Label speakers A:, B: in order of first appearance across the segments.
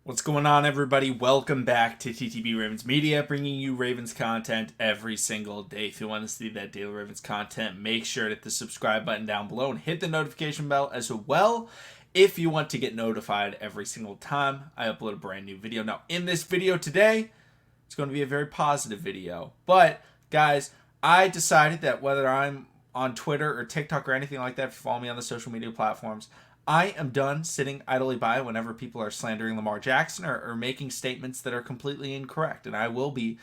A: What's going on, everybody? Welcome back to TTB Ravens Media, bringing you Ravens content every single day. If you want to see that daily Ravens content, make sure to hit the subscribe button down below and hit the notification bell as well if you want to get notified every single time I upload a brand new video. Now, in this video today, it's going to be a very positive video. But, guys, I decided that whether I'm on Twitter or TikTok or anything like that, if you follow me on the social media platforms, I am done sitting idly by whenever people are slandering Lamar Jackson or making statements that are completely incorrect, and I will be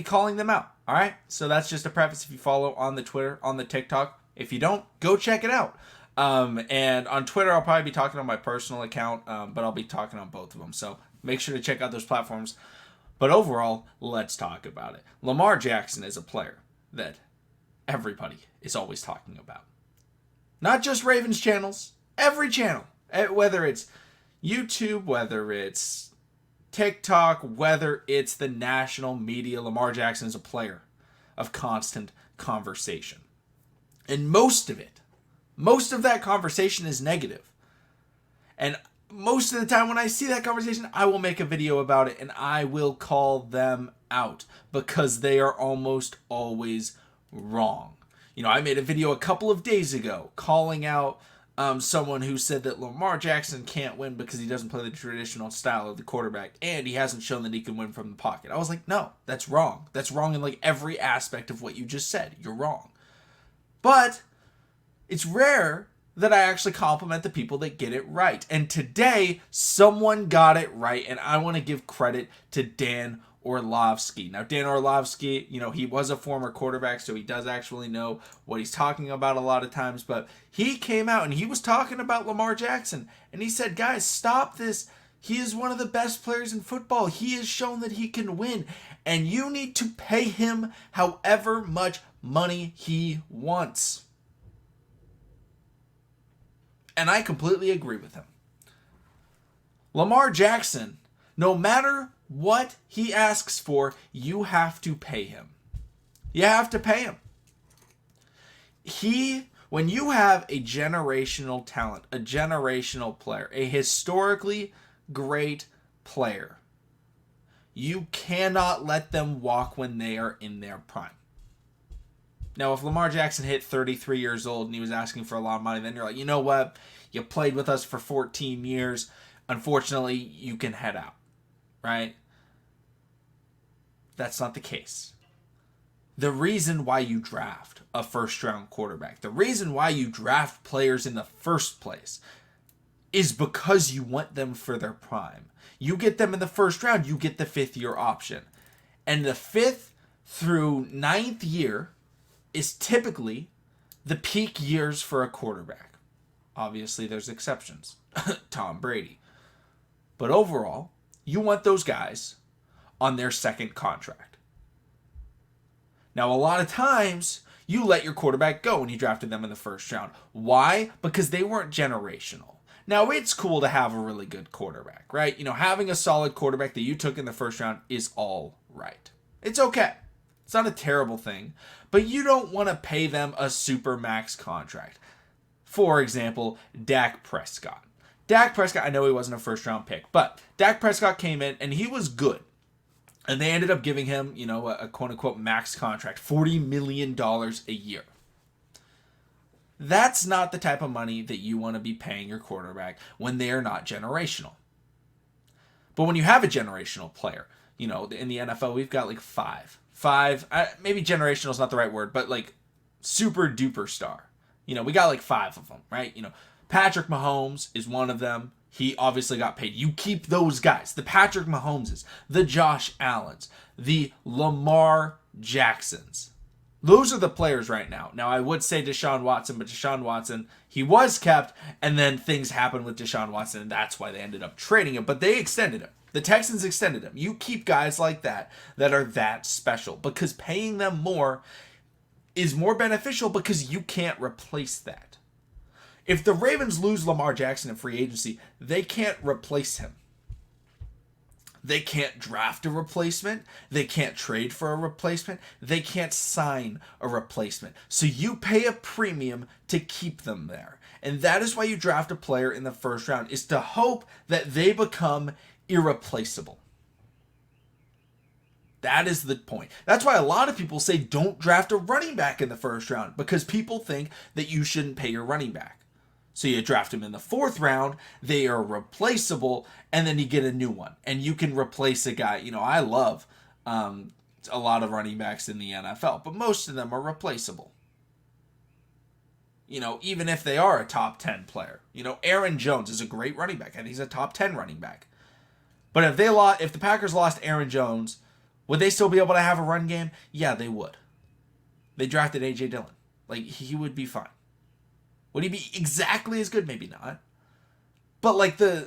A: calling them out. All right, so that's just a preface. If you follow on the Twitter, on the TikTok, if you don't, go check it out. And on Twitter, I'll probably be talking on my personal account, but I'll be talking on both of them. So make sure to check out those platforms. But overall, let's talk about it. Lamar Jackson is a player that everybody is always talking about, not just Ravens channels. Every channel, whether it's YouTube, whether it's TikTok, whether it's the national media, Lamar Jackson is a player of constant conversation. And most of that conversation is negative. And most of the time when I see that conversation, I will make a video about it and I will call them out because they are almost always wrong. You know, I made a video a couple of days ago calling out someone who said that Lamar Jackson can't win because he doesn't play the traditional style of the quarterback and he hasn't shown that he can win from the pocket. I was like, no, that's wrong. That's wrong in like every aspect of what you just said. You're wrong. But it's rare that I actually compliment the people that get it right. And today, someone got it right, and I want to give credit to Dan Orlovski. Now, Dan Orlovski, he was a former quarterback, so he does actually know what he's talking about a lot of times, but he came out and he was talking about Lamar Jackson, and he said, guys, stop this. He is one of the best players in football. He has shown that he can win, and you need to pay him however much money he wants. And I completely agree with him. Lamar Jackson, no matter what he asks for, you have to pay him. You have to pay him. When you have a generational talent, a generational player, a historically great player, you cannot let them walk when they are in their prime. Now, if Lamar Jackson hit 33 years old and he was asking for a lot of money, then you're like, you know what? You played with us for 14 years. Unfortunately, you can head out, right? That's not the case. The reason why you draft a first-round quarterback, the reason why you draft players in the first place is because you want them for their prime. You get them in the first round, you get the fifth-year option. And the 5th through 9th year is typically the peak years for a quarterback. Obviously, there's exceptions. Tom Brady. But overall, you want those guys on their second contract. Now, a lot of times, you let your quarterback go when you drafted them in the first round. Why? Because they weren't generational. Now, it's cool to have a really good quarterback, right? Having a solid quarterback that you took in the first round is all right. It's okay. It's not a terrible thing, but you don't want to pay them a super max contract. For example, Dak Prescott. Dak Prescott, I know he wasn't a first-round pick, but Dak Prescott came in and he was good. And they ended up giving him, a quote-unquote max contract, $40 million a year. That's not the type of money that you want to be paying your quarterback when they are not generational. But when you have a generational player, in the NFL, we've got like five, maybe generational is not the right word, but like super duper star. We got like 5 of them, right? Patrick Mahomes is one of them. He obviously got paid. You keep those guys, the Patrick Mahomeses, the Josh Allens, the Lamar Jacksons. Those are the players right now. Now, I would say Deshaun Watson, but Deshaun Watson, he was kept, and then things happened with Deshaun Watson, and that's why they ended up trading him. But they extended him. The Texans extended him. You keep guys like that are that special, because paying them more is more beneficial because you can't replace that. If the Ravens lose Lamar Jackson in free agency, they can't replace him. They can't draft a replacement. They can't trade for a replacement. They can't sign a replacement. So you pay a premium to keep them there. And that is why you draft a player in the first round, is to hope that they become irreplaceable. That is the point. That's why a lot of people say don't draft a running back in the first round, because people think that you shouldn't pay your running back. So you draft him in the fourth round, they are replaceable, and then you get a new one. And you can replace a guy. I love a lot of running backs in the NFL, but most of them are replaceable. Even if they are a top 10 player. Aaron Jones is a great running back. I think he's a top 10 running back. But if the Packers lost Aaron Jones, would they still be able to have a run game? Yeah, they would. They drafted A.J. Dillon. He would be fine. Would he be exactly as good? Maybe not. But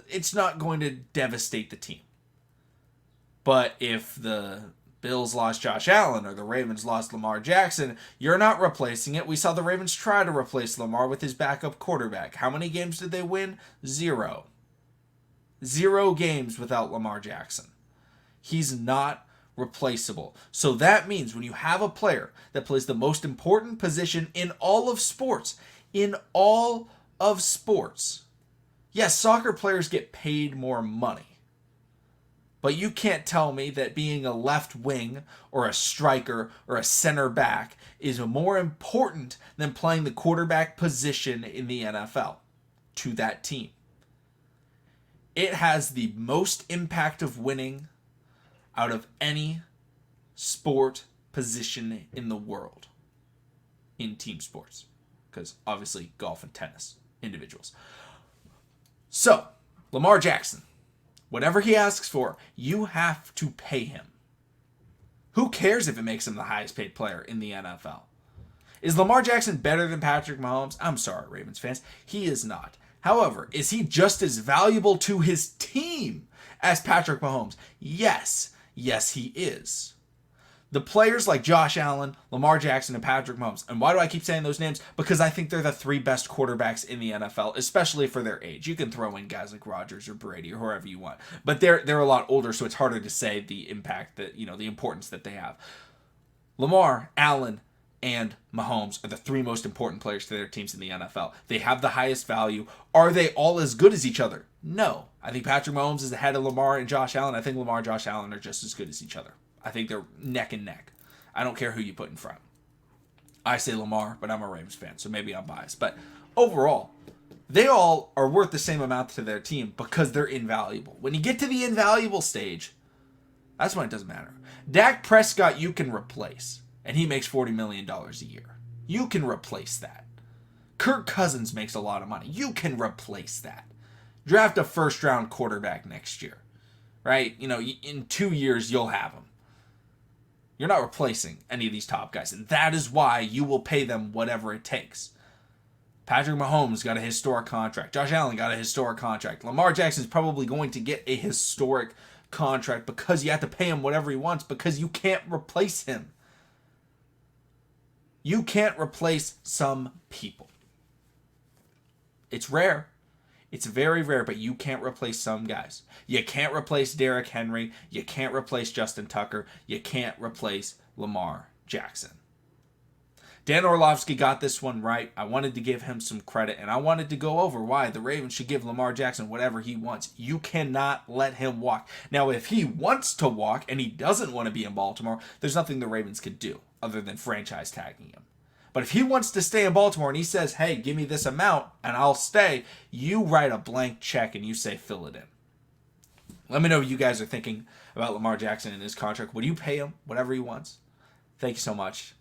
A: it's not going to devastate the team. But if the Bills lost Josh Allen or the Ravens lost Lamar Jackson, you're not replacing it. We saw the Ravens try to replace Lamar with his backup quarterback. How many games did they win? 0. 0 games without Lamar Jackson. He's not replaceable. So that means when you have a player that plays the most important position in all of sports, yes, soccer players get paid more money. But you can't tell me that being a left wing or a striker or a center back is more important than playing the quarterback position in the NFL to that team. It has the most impact of winning out of any sport position in the world in team sports. Because obviously golf and tennis, individuals. So, Lamar Jackson, whatever he asks for, you have to pay him. Who cares if it makes him the highest paid player in the NFL? Is Lamar Jackson better than Patrick Mahomes? I'm sorry, Ravens fans. He is not. However, is he just as valuable to his team as Patrick Mahomes? Yes. Yes, he is. The players like Josh Allen, Lamar Jackson, and Patrick Mahomes. And why do I keep saying those names? Because I think they're the 3 best quarterbacks in the NFL, especially for their age. You can throw in guys like Rodgers or Brady or whoever you want. But they're a lot older, so it's harder to say the impact that, the importance that they have. Lamar, Allen, and Mahomes are the 3 most important players to their teams in the NFL. They have the highest value. Are they all as good as each other? No. I think Patrick Mahomes is ahead of Lamar and Josh Allen. I think Lamar and Josh Allen are just as good as each other. I think they're neck and neck. I don't care who you put in front. I say Lamar, but I'm a Ravens fan, so maybe I'm biased. But overall, they all are worth the same amount to their team because they're invaluable. When you get to the invaluable stage, that's when it doesn't matter. Dak Prescott you can replace, and he makes $40 million a year. You can replace that. Kirk Cousins makes a lot of money. You can replace that. Draft a first-round quarterback next year, right? In 2 years, you'll have him. You're not replacing any of these top guys, and that is why you will pay them whatever it takes. Patrick Mahomes got a historic contract. Josh Allen got a historic contract. Lamar Jackson is probably going to get a historic contract because you have to pay him whatever he wants because you can't replace him. You can't replace some people. It's rare. It's very rare, but you can't replace some guys. You can't replace Derrick Henry. You can't replace Justin Tucker. You can't replace Lamar Jackson. Dan Orlovski got this one right. I wanted to give him some credit, and I wanted to go over why the Ravens should give Lamar Jackson whatever he wants. You cannot let him walk. Now, if he wants to walk and he doesn't want to be in Baltimore, there's nothing the Ravens could do other than franchise tagging him. But if he wants to stay in Baltimore and he says, hey, give me this amount and I'll stay, you write a blank check and you say fill it in. Let me know what you guys are thinking about Lamar Jackson and his contract. Would you pay him whatever he wants? Thank you so much.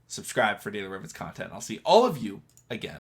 A: Subscribe for Daily Ravens content. I'll see all of you again.